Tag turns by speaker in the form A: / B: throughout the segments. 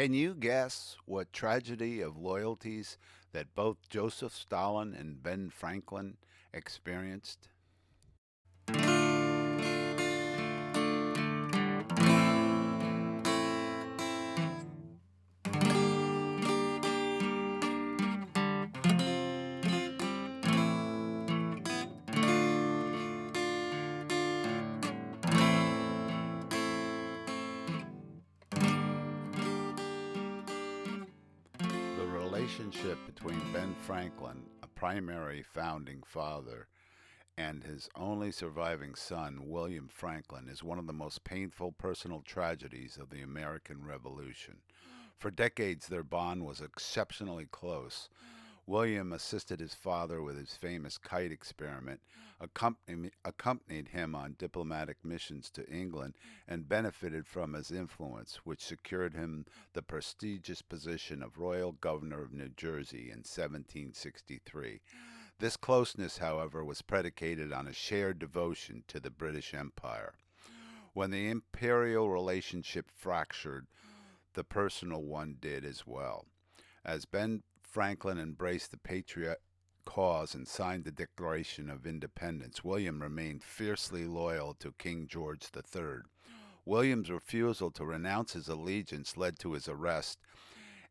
A: Can you guess what tragedy of loyalties that both Joseph Stalin and Ben Franklin experienced? The relationship between Ben Franklin, a primary founding father, and his only surviving son, William Franklin, is one of the most painful personal tragedies of the American Revolution. For decades, their bond was exceptionally close. William assisted his father with his famous kite experiment, accompanied him on diplomatic missions to England, and benefited from his influence, which secured him the prestigious position of Royal Governor of New Jersey in 1763. This closeness, however, was predicated on a shared devotion to the British Empire. When the imperial relationship fractured, the personal one did as well. As Ben Franklin embraced the patriot cause and signed the Declaration of Independence, William remained fiercely loyal to King George III. William's refusal to renounce his allegiance led to his arrest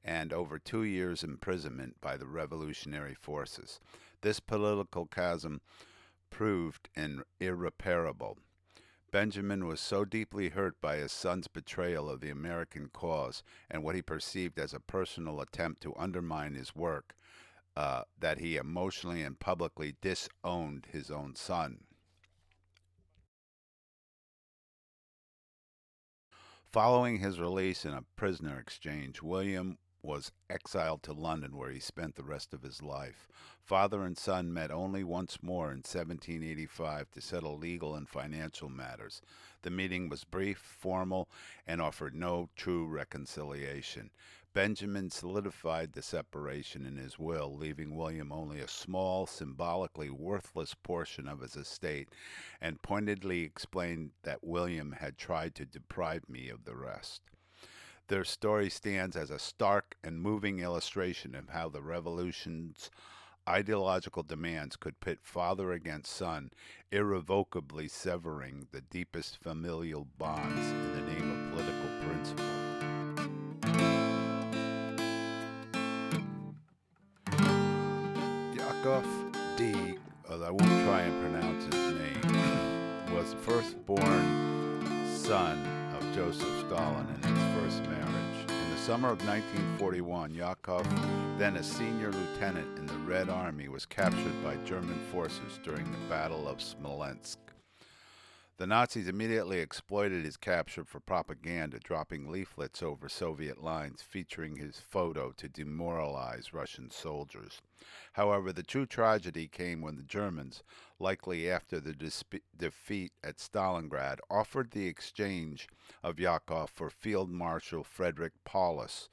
A: and over 2 years' imprisonment by the revolutionary forces. This political chasm proved irreparable. Benjamin was so deeply hurt by his son's betrayal of the American cause and what he perceived as a personal attempt to undermine his work that he emotionally and publicly disowned his own son. Following his release in a prisoner exchange, William was exiled to London, where he spent the rest of his life. Father and son met only once more in 1785 to settle legal and financial matters. The meeting was brief, formal, and offered no true reconciliation. Benjamin solidified the separation in his will, leaving William only a small, symbolically worthless portion of his estate, and pointedly explained that William had tried to deprive me of the rest. Their story stands as a stark and moving illustration of how the Revolution's ideological demands could pit father against son, irrevocably severing the deepest familial bonds in the name of political principle. Yakov D., I won't try and pronounce his name, was the firstborn son of Joseph Stalin in his first marriage. In the summer of 1941, Yakov, then a senior lieutenant in the Red Army, was captured by German forces during the Battle of Smolensk. The Nazis immediately exploited his capture for propaganda, dropping leaflets over Soviet lines featuring his photo to demoralize Russian soldiers. However, the true tragedy came when the Germans, likely after the defeat at Stalingrad, offered the exchange of Yakov for Field Marshal Frederick Paulus,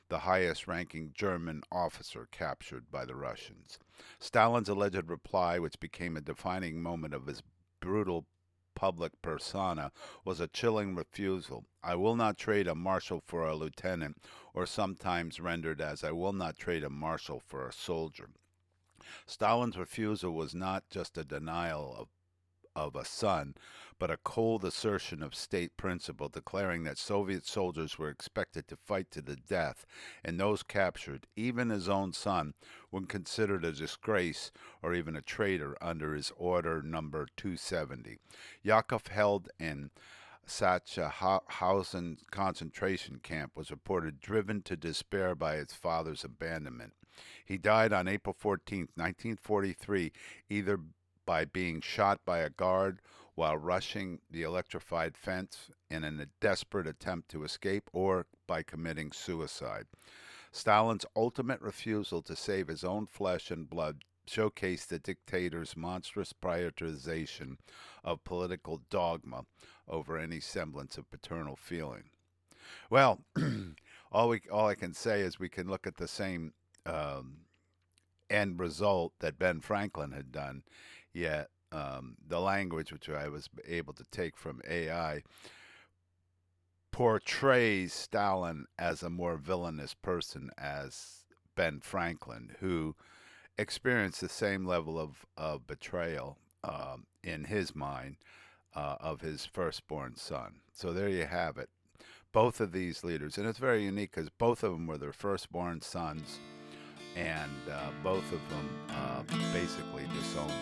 A: the highest-ranking German officer captured by the Russians. Stalin's alleged reply, which became a defining moment of his brutal public persona, was a chilling refusal. "I will not trade a marshal for a lieutenant," or sometimes rendered as, "I will not trade a marshal for a soldier." Stalin's refusal was not just a denial of a son, but a cold assertion of state principle, declaring that Soviet soldiers were expected to fight to the death, and those captured, even his own son, were considered a disgrace or even a traitor under his order number 270. Yakov, held in Sachsenhausen concentration camp, was reported driven to despair by his father's abandonment. He died on April 14, 1943, either by being shot by a guard while rushing the electrified fence in a desperate attempt to escape, or by committing suicide. Stalin's ultimate refusal to save his own flesh and blood showcased the dictator's monstrous prioritization of political dogma over any semblance of paternal feeling. Well, all I can say is we can look at the same end result that Ben Franklin had done, yet the language which I was able to take from AI portrays Stalin as a more villainous person as Ben Franklin, who experienced the same level of betrayal in his mind of his firstborn son. So there you have it. Both of these leaders, and it's very unique because both of them were their firstborn sons, and both of them basically disowned them.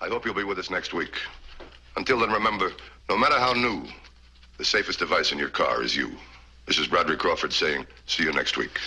B: I hope you'll be with us next week. Until then, remember, no matter how new, the safest device in your car is you. This is Broderick Crawford saying, see you next week.